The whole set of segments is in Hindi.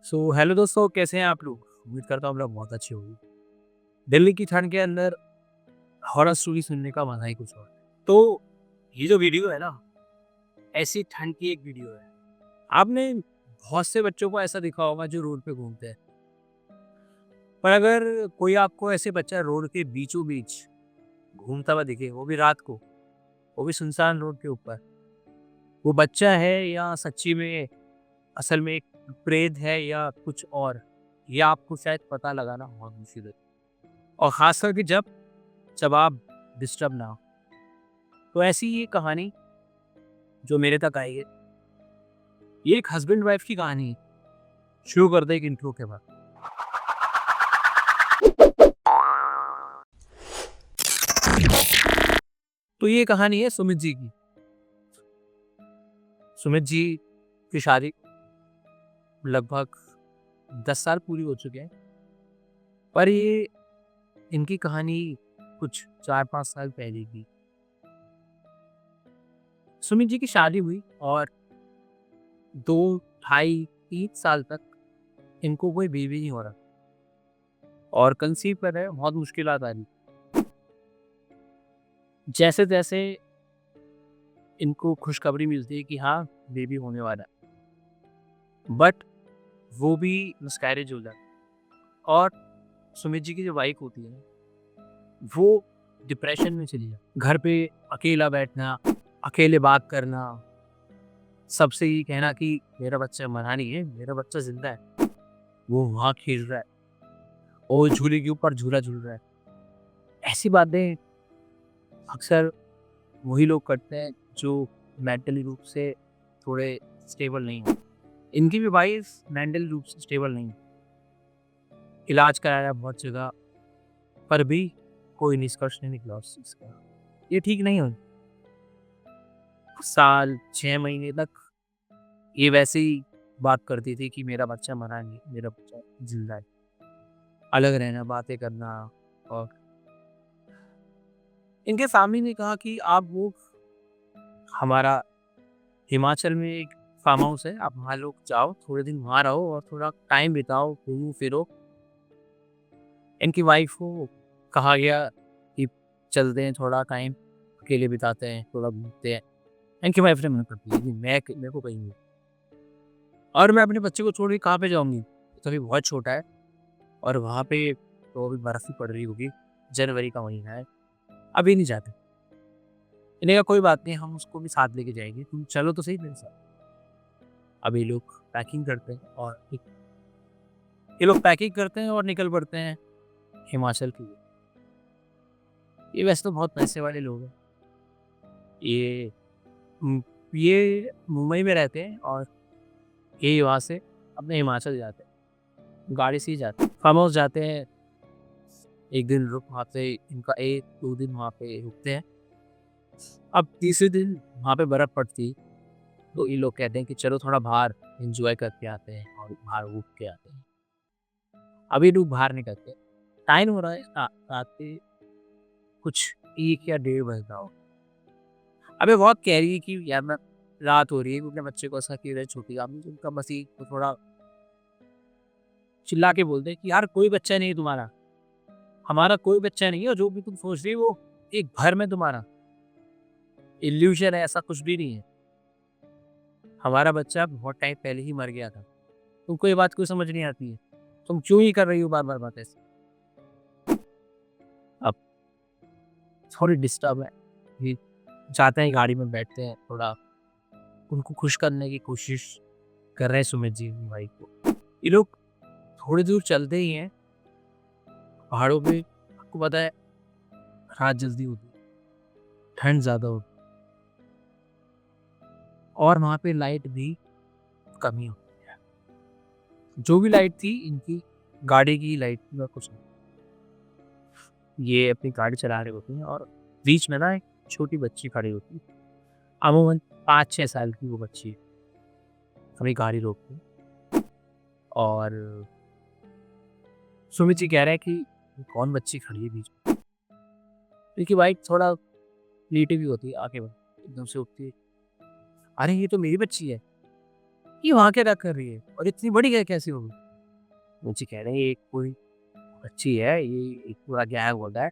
सो हेलो दोस्तों, कैसे हैं आप लोग? उम्मीद करता हूँ आप लोग बहुत अच्छे होंगे। दिल्ली की ठंड के अंदर हॉरर स्टोरी सुनने का मजा ही कुछ और है। तो ये जो वीडियो है ना, ऐसी ठंड की एक वीडियो है। आपने बहुत से बच्चों को ऐसा देखा होगा जो रोड पे घूमते हैं। पर अगर कोई आपको ऐसे बच्चा रोड के बीचों बीच घूमता हुआ दिखे, वो भी रात को, वो भी सुनसान रोड के ऊपर, वो बच्चा है या सच्ची में असल में एक प्रेत है या कुछ और, ये आपको शायद पता लगाना बहुत मुश्किल है। और खास करके जब आप डिस्टर्ब ना हो। तो ऐसी ये कहानी जो मेरे तक आई है, ये एक हस्बैंड वाइफ की कहानी है। शुरू करते हैं एक इंट्रो के बाद। तो ये कहानी है सुमित जी की। सुमित जी की शादी लगभग 10 साल पूरी हो चुके हैं। पर ये इनकी कहानी कुछ 4-5 साल पहले की। सुमित जी की शादी हुई और 2, ढाई, 3 साल तक इनको कोई बेबी नहीं हो रहा और कंसीव कर रहे हैं, बहुत मुश्किलात आ रही। जैसे तैसे इनको खुशखबरी मिलती है कि हाँ, बेबी होने वाला है। बट वो भी मिसकैरेज हो जाता है और सुमित जी की जो वाइफ होती है वो डिप्रेशन में चली जाती। घर पे अकेला बैठना, अकेले बात करना, सबसे ये कहना कि मेरा बच्चा मरा नहीं है, मेरा बच्चा जिंदा है, वो वहाँ खेल रहा है और झूले के ऊपर झूला झूल रहा है। ऐसी बातें अक्सर वही लोग करते हैं जो मेंटली रूप से थोड़े स्टेबल नहीं है। इनकी भी वाइफ मेंटली रूप से स्टेबल नहीं है। इलाज कराया बहुत जगह, पर भी कोई निष्कर्ष नहीं निकला उस चीज का। ये ठीक नहीं हो। साल 6 महीने तक ये वैसे ही बात करती थी कि मेरा बच्चा मरा नहीं, मेरा बच्चा जिंदा है। अलग रहना, बातें करना। और इनके फैमिली ने कहा कि आप वो हमारा हिमाचल में एक फार्म हाउस है, आप वहाँ लोग जाओ, थोड़े दिन वहाँ रहो और थोड़ा टाइम बिताओ, घूमो फिरो। इनकी वाइफ को कहा गया कि चलते हैं, थोड़ा टाइम अकेले बिताते हैं, थोड़ा घूमते हैं। इनकी वाइफ ने मना कर दिया कि मेरे को कहीं नहीं, और मैं अपने बच्चे को छोड़ के कहाँ पे जाऊँगी? तो अभी बहुत छोटा है और वहाँ पे तो अभी बर्फ़ ही पड़ रही होगी, जनवरी का महीना है, अभी नहीं जाते। इन्होंने कहा कोई बात नहीं, हम उसको भी साथ लेके जाएँगे, तुम चलो तो सही मेरे साथ। अब ये लोग पैकिंग करते हैं और निकल पड़ते हैं हिमाचल के लिए। ये वैसे तो बहुत पैसे वाले लोग हैं। ये ये मुंबई में रहते हैं और ये वहाँ से अपने हिमाचल जाते हैं, गाड़ी से ही जाते हैं। फार्म हाउस जाते हैं, 1 दिन रुक वहाँ पे इनका 1-2 दिन वहाँ पे रुकते हैं। अब तीसरे दिन वहाँ पे बर्फ़ पड़ती, तो ये लोग कहते हैं कि चलो थोड़ा बाहर एन्जॉय करके आते हैं और बाहर घूम के आते हैं। अब ये लोग बाहर निकलते हैं। टाइम हो रहा है रात के कुछ 1 या डेढ़ बज रहा हो। अब ये बहुत कह रही है कि यार मैं रात हो रही है, क्योंकि अपने बच्चे को ऐसा कि रहे छोटी आदमी, तो उनका बस ये तो थोड़ा चिल्ला के बोलते हैं कि यार कोई बच्चा नहीं है तुम्हारा, हमारा कोई बच्चा नहीं है और जो भी तुम सोच रही हो वो एक भ्रम है तुम्हारा, इल्यूशन है, ऐसा कुछ भी नहीं है। हमारा बच्चा बहुत टाइम पहले ही मर गया था। तुमको ये बात क्यों समझ नहीं आती है? तुम क्यों ही कर रही हो बार-बार बात ऐसे? अब थोड़ी डिस्टर्ब है, ये जाते हैं गाड़ी में बैठते हैं, थोड़ा उनको खुश करने की कोशिश कर रहे हैं सुमित जी अपनी वाइफ को। ये लोग थोड़ी दूर चलते ही हैं, पहाड़ों पे आपको पता है रात जल्दी होती है, ठंड ज़्यादा होती है और वहाँ पे लाइट भी कमी होती है। जो भी लाइट थी इनकी गाड़ी की लाइट थी और कुछ नहीं। ये अपनी गाड़ी चला रहे होते हैं और बीच में ना एक छोटी बच्ची खड़ी होती है। अमूमन 5-6 साल की वो बच्ची है। अपनी गाड़ी रोकते हैं और सुमित जी कह रहे हैं कि ये कौन बच्ची खड़ी है बीच में? इनकी वाइफ थोड़ा लेटी भी होती है, आंखें बंद, एकदम से उठती है, अरे ये तो मेरी बच्ची है। ये वहाँ क्या कर रही है और इतनी बड़ी कैसे होगी? मुझे कह रहे हैं ये कोई बच्ची है, ये एक पूरा गैंग होता है,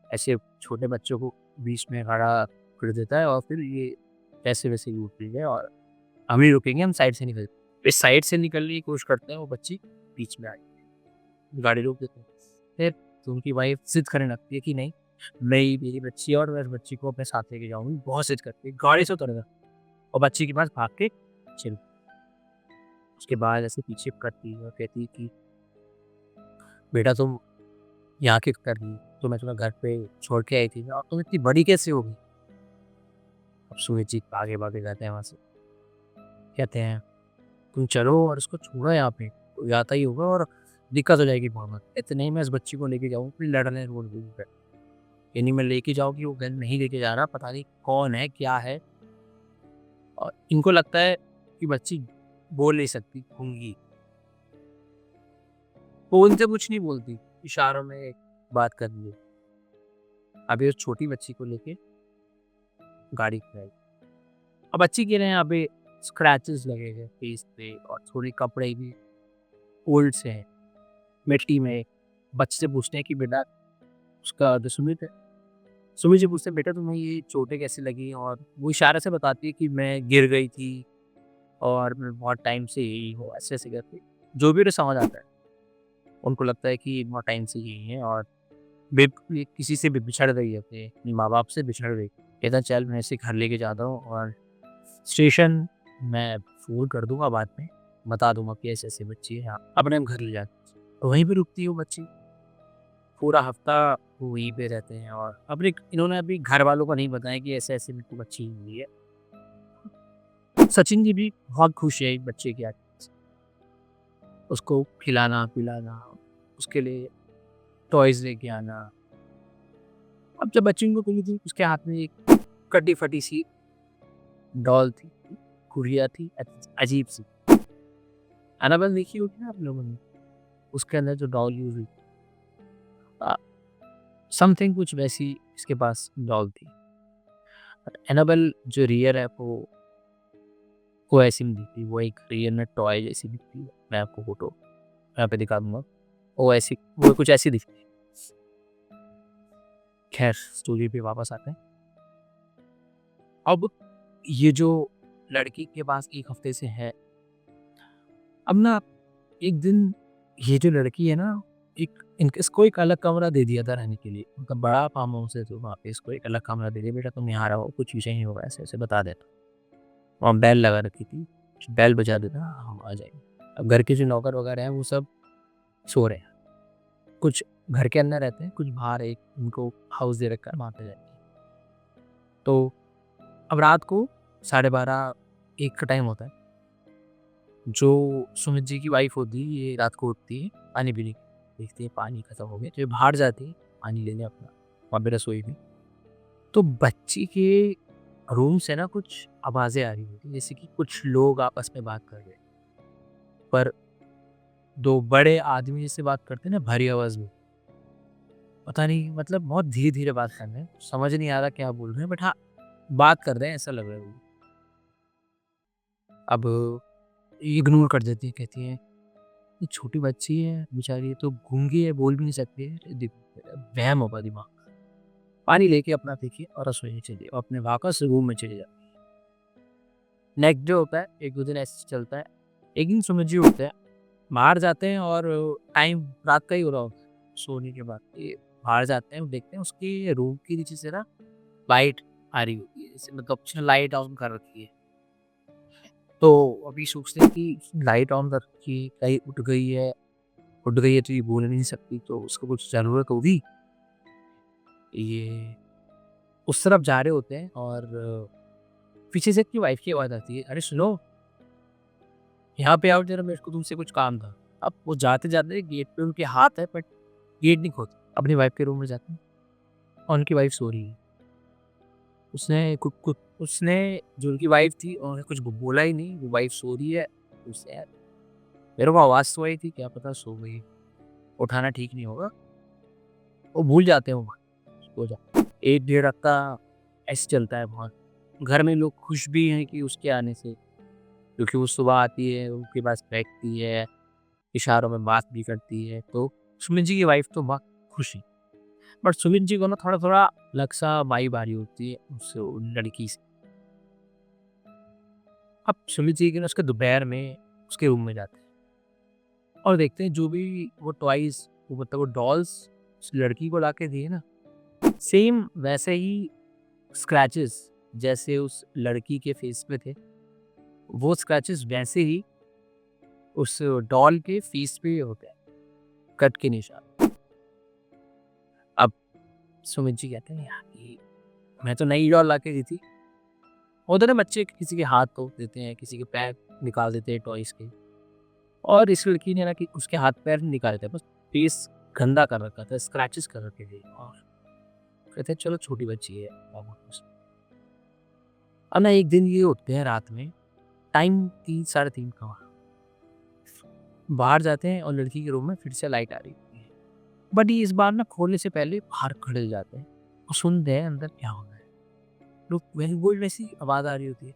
ऐसे छोटे बच्चों को बीच में खड़ा कर देता है और फिर ये पैसे वैसे लूट रही है और हम ही रुकेंगे, हम साइड से निकल। इस साइड से निकलने की कोशिश करते हैं, वो बच्ची बीच में आ गई, गाड़ी रोक देते हैं। फिर तो उनकी वाइफ जिद करने लगती है कि नहीं, मैं मेरी बच्ची है और मैं इस बच्ची को अपने साथ लेके जाऊँगी, बहुत जिद करती है, गाड़ी से उतर और बच्ची के पास भाग के चल। उसके बाद ऐसे पीछे करती है और कहती है कि बेटा तुम यहाँ क्या कर रही हो? तो मैं तुम्हें घर पे छोड़ के आई थी और तुम इतनी बड़ी कैसे हो गई? अब सूरज जी भागे-भागे जाते हैं वहाँ से। कहते हैं तुम चलो और इसको छोड़ो यहाँ पे, कोई आता ही होगा और दिक्कत हो जाएगी बहुत। इतने ही मैं इस बच्ची को लेके जाऊँ फिर लड़ने रोड पे। यानी मैं लेके जाऊँ कि वो घर नहीं लेके जा रहा, पता नहीं कौन है, क्या है? और इनको लगता है कि बच्ची बोल नहीं सकती, गूंगी। वो उनसे कुछ नहीं बोलती, इशारों में बात कर रही है। अभी उस छोटी बच्ची को लेके गाड़ी खड़ी। अब बच्ची के यहाँ पे स्क्रैचेस लगे हैं फेस पे और थोड़े कपड़े भी ओल्ड से हैं, मिट्टी में। बच्चे से पूछते हैं कि बेटा उसका जो सुमित है, सुमित जी पूछते हैं बेटा तुम्हें ये चोटें कैसे लगी? और वो इशारे से बताती है कि मैं गिर गई थी और मैं बहुत टाइम से यही हूँ, ऐसे-ऐसे करके। जो भी उन्हें समझ आता है, उनको लगता है कि बहुत टाइम से यही है और बिल्कुल ये किसी से भी बिछड़ गई है, अपने माँ-बाप से बिछड़ गई। कहता है चल मैं इसे घर लेके जाता हूँ और स्टेशन मैं फ़ोन कर दूँगा बाद में, बता दूँगा कि ऐसे-ऐसे बच्ची है यहाँ, अपने हम घर ले जाते हैं। तो वहीं पे रुकती है वो बच्ची, पूरा हफ़्ता वो वहीं पे रहते हैं और अपने इन्होंने अभी घर वालों को नहीं बताया कि ऐसे-ऐसे मेरे को बच्ची हुई है। सचिन जी भी बहुत खुश है एक बच्चे की आके, उसको खिलाना-पिलाना, उसके लिए टॉयज़ लेके आना। अब जब बच्ची को मिली थी, उसके हाथ में एक कटी-फटी सी डॉल थी, गुड़िया थी, अजीब-सी। एनाबेल देखी होगी ना आप लोगों ने? उसके अंदर जो डॉल यूज़ हुई अ, समथिंग कुछ वैसी इसके पास डॉल थी। बट एनाबेल जो रियल है वो ऐसी नहीं दिखती, वो एक रियल में टॉय जैसी दिखती है। मैं आपको फ़ोटो यहाँ पे दिखा दूँगा। वो कुछ ऐसी दिखती है। खैर स्टोरी पे वापस आते हैं। अब ये जो लड़की के पास 1 हफ़्ते से है, अब ना एक दिन ये जो लड़की है ना, इसको एक अलग कमरा दे दिया था रहने के लिए। उनका बड़ा फार्म हाउस है तो वहाँ पे इसको एक अलग कमरा दे दिया, बेटा तुम यहाँ रहो, कुछ विषय नहीं होगा, ऐसे-ऐसे बता देता। वहाँ बेल लगा रखी थी, बेल बजा देता हम आ जाएँगे। अब घर के जो नौकर वगैरह हैं वो सब सो रहे हैं। कुछ घर के अंदर रहते हैं, कुछ बाहर एक उनको हाउस दे रखा है वहाँ पे रहते हैं। तो अब रात को 12:30 1 का टाइम होता है। जो सुमित जी की वाइफ़ होती है, ये रात को उठती है, पानी पीने देखती है पानी खत्म हो गया, तो ये बाहर जाती है पानी लेने अपना, वहाँ पे रसोई में। तो बच्ची के रूम से ना कुछ आवाज़ें आ रही होती हैं, जैसे कि कुछ लोग आपस में बात कर रहे हैं। पर 2 बड़े आदमी जैसे बात करते हैं ना भारी आवाज़ में, पता नहीं मतलब बहुत धीरे-धीरे बात कर रहे हैं, समझ नहीं आ रहा क्या बोल रहे हैं बट हाँ, बात कर रहे हैं ऐसा लग रहा है वो। अब इग्नोर कर देती है, कहती है ये छोटी बच्ची है बेचारी, ये तो गूंगी है, बोल भी नहीं सकती है, वहम होगा दिमाग। पानी लेके अपना देखिए और रसोई में चलिए और अपने वापस रूम में चले जाते। नेक्स्ट डे होता है, 1-2 दिन ऐसे चलता है। एक दिन सुमित जी उठते हैं, बाहर जाते हैं और टाइम रात का ही हो रहा होता है, सोने के बाद। ये बाहर जाते हैं, देखते हैं उसके रूम के नीचे से ना लाइट आ रही होती है, जैसे मतलब उसने लाइट ऑन कर रखी है। तो अभी सोचते हैं कि लाइट ऑन कर रखी है, कहीं उठ गई है तो ये बोल नहीं सकती, तो उसको कुछ ज़रूरत होगी। ये उस तरफ जा रहे होते हैं और पीछे से इसकी वाइफ की आवाज़ आती है, "अरे सुनो, यहाँ पे आओ ज़रा, मेरे को तुमसे कुछ काम था।" अब वो जाते-जाते गेट पे उनके हाथ है बट गेट नहीं खोलते। अपनी वाइफ के रूम में जाते हैं और उनकी वाइफ सो रही है। उसने जो उनकी वाइफ थी उन्होंने कुछ बोला ही नहीं, वो वाइफ सो रही है। उसने मेरे को आवाज़ तो आई थी, क्या पता सो गई, उठाना ठीक नहीं होगा। वो भूल जाते हैं वो, सो जा 1 डेढ़ हफ्ता ऐसे चलता है बहुत। घर में लोग खुश भी हैं कि उसके आने से, क्योंकि वो सुबह आती है, उनके पास बैठती है, इशारों में बात भी करती है। तो सुमित जी की वाइफ तो बहुत खुश है। बट सुमित जी को ना थोड़ा-थोड़ा अलग-सा वाइब आ रही होती है उस लड़की से। अब सुमित जी के ना उसके दोपहर में उसके रूम में जाते हैं और देखते हैं जो भी वो टॉयज़ वो मतलब वो डॉल्स उस लड़की को लाके दिए ना, सेम वैसे ही स्क्रैचेस जैसे उस लड़की के फेस पे थे, वो स्क्रैचेस वैसे ही उस डॉल के फेस पे होते हैं, कट के निशान। अब सुमित जी कहते हैं यार ये मैं तो नई डॉल लाके दी थी। होता है ना बच्चे किसी के हाथ तोड़ देते हैं, किसी के पैर निकाल देते हैं टॉयज़ के। और इस लड़की ने ना कि उसके हाथ-पैर नहीं निकाले थे, बस फेस गंदा कर रखा था, स्क्रैचेस कर रखे थे और कहते हैं चलो छोटी बच्ची है बाबू खुश। अब ना एक दिन ये उठते हैं रात में, टाइम 3 साढ़े 3 का हुआ। बाहर जाते हैं और लड़की के रूम में फिर से लाइट आ रही होती है। बट ये इस बार ना खोलने से पहले बाहर खड़े हो जाते हैं और सुनते हैं अंदर क्या हो रहा है। लोग वही वैसी आवाज़ आ रही होती है।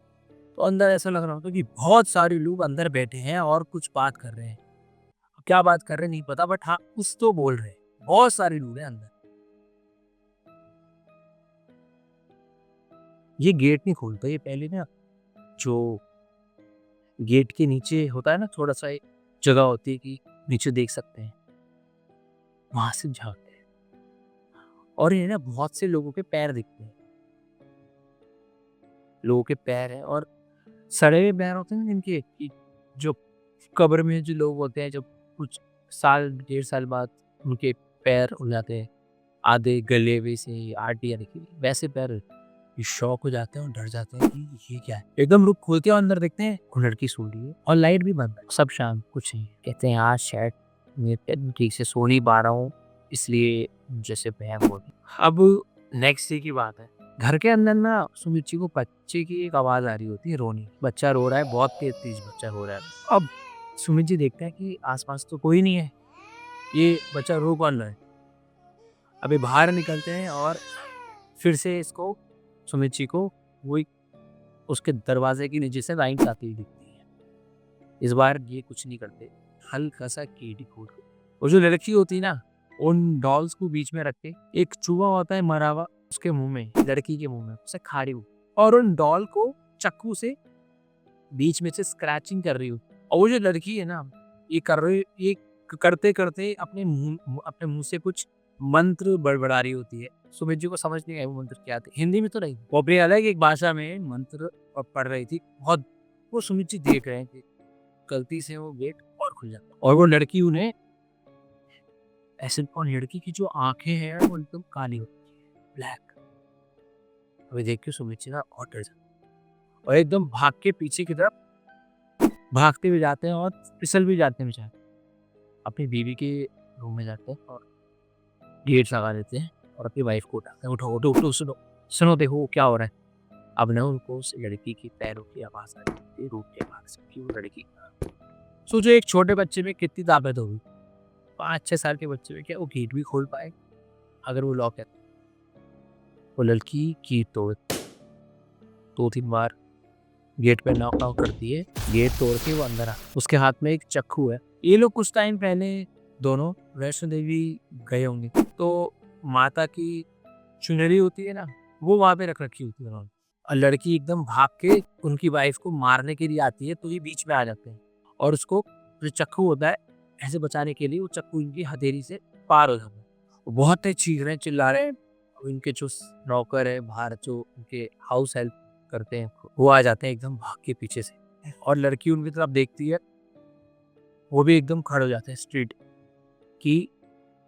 तो अंदर ऐसा लग रहा होता है कि बहुत सारे लोग अंदर बैठे हैं और कुछ बात कर रहे हैं। क्या बात कर रहे हैं नहीं पता बट हाँ, कुछ तो बोल रहे हैं। बहुत सारे लोग हैं अंदर। ये गेट नहीं खोलता, ये पहले ना जो गेट के नीचे होता है ना थोड़ा-सा एक जगह होती है कि नीचे देख सकते हैं, वहाँ से झाँकते हैं और इन्हें ना बहुत से लोगों के पैर दिखते हैं। लोगों के पैर हैं और सड़े हुए पैर होते हैं ना जिनके कि जो कब्र में जो लोग होते हैं, जब कुछ साल, डेढ़ साल बाद उनके पैर उग जाते हैं, आधे गले हुए से हड्डियाँ निकली, वैसे पैर ये शॉक हो जाते हैं और डर जाते हैं कि ये क्या है? एकदम रुक खोलते हैं और अंदर देखते हैं वो लड़की सो रही है और लाइट भी बंद है। सब शांत, कुछ नहीं है। कहते हैं यार शायद मैं ठीक से सो नहीं पा रहा हूँ, इसलिए जैसे वहम हो रही। अब नेक्स्ट डे की बात है। घर के अंदर ना सुमित जी को बच्चे की एक आवाज़ आ रही होती है रोने की। बच्चा रो रहा है, बहुत तेज़-तेज़ बच्चा रो रहा है। अब सुमित जी देखते हैं कि आस-पास तो कोई नहीं है। ये बच्चा रो कौन रहा है? अभी बाहर निकलते हैं और फिर से इसको सुमित जी को वही उसके दरवाजे के नीचे से लाइट आती हुई दिखती है। इस बार ये कुछ नहीं करते, हल्का सा गेट ही खोल के वो जो लड़की होती है ना, उन डॉल्स को बीच में रख के एक चूहा होता है मरा हुआ उसके मुंह में, लड़की के मुंह में उसे खा रही हो और उन डॉल को चाकू से बीच में से स्क्रैचिंग कर रही हो। और वो जो लड़की है ना, ये कर रही ये करते करते अपने मुंह से कुछ मंत्र बड़बड़ा रही होती है। सुमित जी को समझ नहीं आया वो मंत्र क्या थे, हिंदी में तो नहीं, वो अपनी अलग एक भाषा में मंत्र पढ़ रही थी। बहुत वो सुमित जी देख रहे हैं कि गलती से वो गेट और खुल जाता है और वो लड़की उन्हें ऐसे, और लड़की की जो आंखें हैं वो एकदम काली होती है, ब्लैक। अभी देख के सुमित जी ना और डर जाते हैं और एकदम भाग के पीछे की तरफ भागते हुए जाते हैं और फिसल भी जाते हैं बेचारे। अपनी बीवी के रूम में जाते हैं और गेट लगा देते हैं और अपनी वाइफ को उठाते हैं, उठो उठो उठो, सुनो सुनो, देखो क्या हो रहा है। अब ना उनको उस लड़की की पैरों की आवाज़ आ रही है, रूम के बाहर से कि वो लड़की, सोचो एक छोटे बच्चे में कितनी ताकत होगी। 5-6 साल के बच्चे में क्या वो गेट भी खोल पाए अगर वो लॉक है? वो लड़की की तोड़ 2-3 बार गेट पे नॉक आउट करती है, गेट तोड़ के वो अंदर आ, उसके हाथ में एक चाकू है। ये लोग कुछ टाइम पहले दोनों वैष्णो देवी गए होंगे, तो माता की चुनरी होती है ना, वो वहाँ पे रख रखी होती है उन्होंने। और लड़की एकदम भाग के उनकी वाइफ को मारने के लिए आती है, तो ये बीच में आ जाते हैं और उसको जो चाकू होता है ऐसे बचाने के लिए वो चाकू इनकी हथेली से पार हो जाता है। वो बहुत तेज चीख रहे हैं, चिल्ला रहे हैं। और इनके जो नौकर है बाहर, जो उनके हाउस हेल्प करते हैं, वो आ जाते हैं एकदम भाग के पीछे से और लड़की उनकी तरफ देखती है, वो भी एकदम खड़े हो जाते हैं स्ट्रेट, कि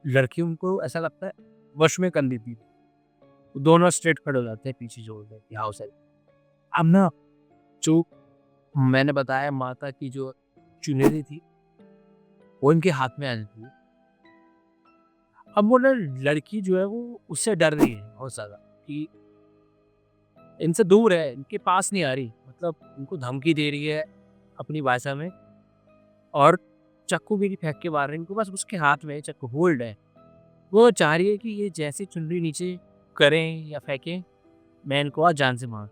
लड़की उनको ऐसा लगता है वश में कर ली थी। दोनों स्ट्रेट खड़े हो जाते हैं पीछे जो हाउस हेल्प। अब ना जो मैंने बताया माता की जो चुनरी थी वो इनके हाथ में आ जाती है। अब वो ना लड़की जो है वो उससे डर रही है बहुत ज़्यादा कि इनसे दूर है, इनके पास नहीं आ रही, मतलब उनको धमकी दे रही है अपनी भाषा में और चाकू भी नहीं फेंक के मार रही है, इनको बस उसके हाथ में चाकू होल्ड है। वो चाह रही है कि ये जैसे चुनरी नीचे करें या फेंकें, मैं इनको आज जान से मार।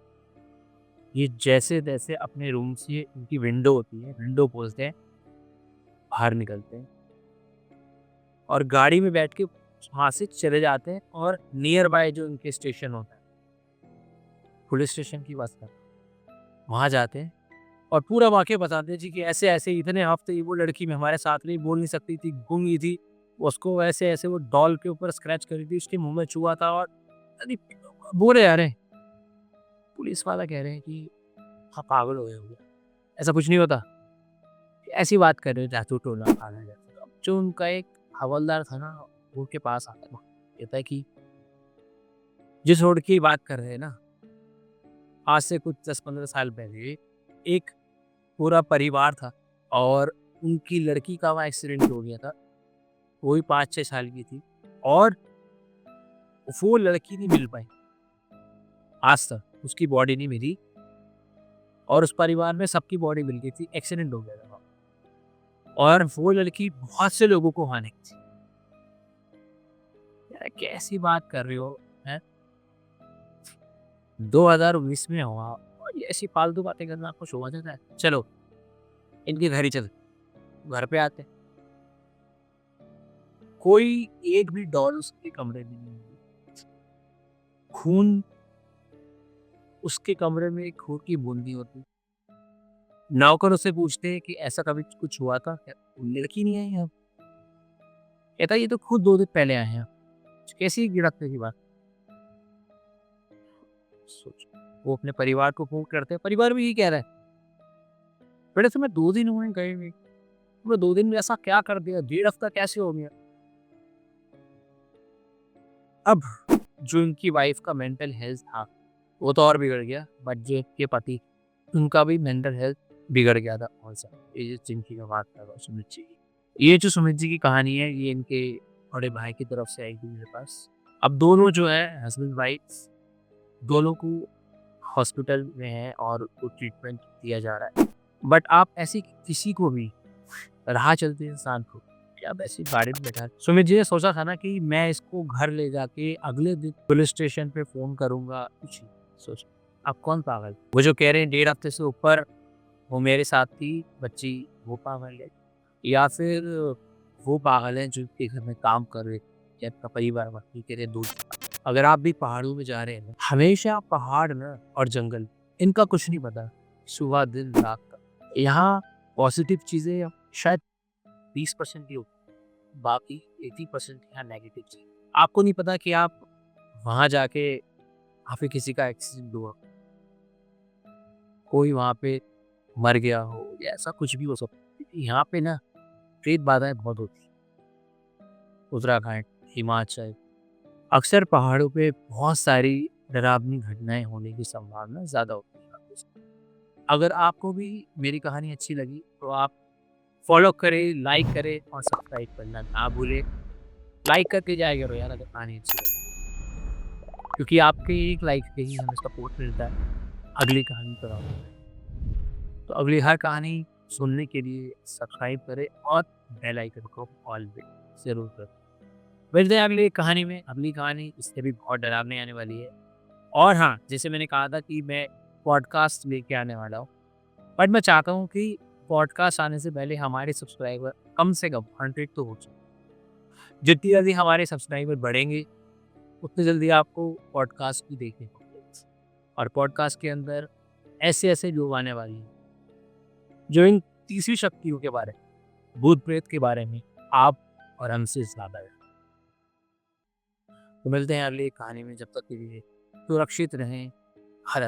ये जैसे-तैसे अपने रूम से उनकी विंडो होती है, विंडो खोलते हैं, बाहर निकलते हैं और गाड़ी में बैठ के वहाँ से चले जाते हैं और नियर बाय जो उनके स्टेशन होता है, पुलिस स्टेशन की बात कर रहा हूँ, वहाँ जाते हैं और पूरा वाक़या बताते हैं जी कि ऐसे-ऐसे इतने हफ़्ते वो लड़की में हमारे साथ नहीं, बोल नहीं सकती थी, गुम गई थी। उसको ऐसे-ऐसे वो डॉल के ऊपर स्क्रैच करी थी, उसके मुँह में छुआ था और अरे बोल रहे अरे! पुलिस वाला कह रहे हैं कि हाँ, पागल हो गए हो क्या? ऐसा कुछ नहीं होता। ऐसी बात कर रहे हो जासू टोना खाना जैसे। अब जो उनका एक हवलदार था ना, वो उनके पास आता है, वो कहता है कि जिस रोड की बात कर रहे हैं ना, आज से कुछ 10-15 साल पहले एक पूरा परिवार था और उनकी लड़की का वहाँ एक्सीडेंट हो गया था। वो भी 5-6 साल की थी और वो लड़की नहीं मिल पाई। आज तक उसकी बॉडी नहीं मिली और उस परिवार में सबकी बॉडी मिल गई थी, एक्सीडेंट हो गया था और वो लड़की बहुत से लोगों को वहाँ नहीं थी। यार कैसी बात कर रहे हो, हैं? 2019 में हुआ और ये ऐसी फालतू बातें करना आपको शोभा देता है? चलो, इनके घर ही चल, घर पे आते हैं। कोई एक भी डॉल उसके कमरे में नहीं मिली। खून उसके कमरे में एक खून की बूंद नहीं होती। नौकर उससे पूछते हैं कि ऐसा कभी कुछ हुआ था क्या? लड़की नहीं आई यहाँ। कहता ये तो खुद 2 दिन पहले आए हैं। कैसी गिरफ्तारी की बात? सोचो, वो अपने परिवार को फ़ोन करते हैं, परिवार भी यही कह रहा है, बेटा तुम्हें 2 दिन हुए हैं गए हुए, तुमने 2 दिन में ऐसा क्या कर दिया? डेढ़ हफ्ता कैसे हो गया? अब जो इनकी वाइफ का मेंटल हेल्थ था, वो तो और बिगड़ गया, बट जो इनके पति, उनका भी मेंटल हेल्थ बिगड़ गया था बहुत ज़्यादा। ये जो जिनकी मैं बात कर रहा हूँ सुमित जी की। ये जो सुमित जी की कहानी है, ये इनके बड़े भाई की तरफ से आई थी मेरे पास। अब दोनों जो है हस्बैंड वाइफ, दोनों को हॉस्पिटल में हैं और उनको ट्रीटमेंट दिया जा रहा है। बट आप ऐसी किसी को भी राह चलते इंसान को क्या आप ऐसी गाड़ी में बैठा सुमित जी ने सोचा था ना कि मैं इसको घर ले जाके अगले दिन पुलिस स्टेशन पे फ़ोन करूँगा, कुछ नहीं सोचा। आप कौन पागल? वो जो कह रहे हैं 1.5 हफ्ते से ऊपर वो मेरे साथ थी बच्ची, वो पागल है? या फिर वो पागल हैं जो इनके घर में काम कर रहे या इनका परिवार वही कह रहे दूर। अगर आप भी पहाड़ों में जा रहे हैं ना, हमेशा पहाड़ ना और जंगल, इनका कुछ नहीं पता, सुबह दिन रात का। यहाँ पॉजिटिव चीज़ें शायद 20% ही होती हैं, बाकी 80% यहाँ नेगेटिव चीज़। आपको नहीं पता कि आप वहाँ जाके वहाँ पे किसी का एक्सीडेंट हुआ, कोई वहाँ पे मर गया हो या ऐसा कुछ भी हो सकता है। क्योंकि यहाँ पे ना प्रेत बाधाएँ बहुत होती हैं। उत्तराखंड, हिमाचल, अक्सर पहाड़ों पे बहुत सारी डरावनी घटनाएँ होने की संभावना ज़्यादा होती है। अगर आपको भी मेरी कहानी अच्छी लगी तो आप फॉलो करें, लाइक करें और सब्सक्राइब करना ना भूलें। लाइक करके जाया करो यार अगर कहानी अच्छी लगे, क्योंकि आपके एक लाइक पे ही हमें सपोर्ट मिलता है अगली कहानी पर आने में। तो अगली हर कहानी सुनने के लिए सब्सक्राइब करें और बेल आइकन को ऑल पे ज़रूर करें। मिलते हैं अगली कहानी में। अगली कहानी इससे भी बहुत डरावनी आने वाली है। और हाँ, जैसे मैंने कहा था कि मैं पॉडकास्ट लेके आने वाला हूँ, बट मैं चाहता हूँ कि पॉडकास्ट आने से पहले हमारे सब्सक्राइबर कम से कम 100 तो हो जाए। जितनी जल्दी हमारे सब्सक्राइबर बढ़ेंगे, उतनी जल्दी आपको पॉडकास्ट भी देखने को मिलेगा। और पॉडकास्ट के अंदर ऐसे-ऐसे लोग आने वाले हैं, जो इन तीसरी शक्तियों के बारे में, भूत-प्रेत के बारे में आप और हमसे ज़्यादा है। तो मिलते हैं अगली कहानी में, जब तक के लिए सुरक्षित रहें। हर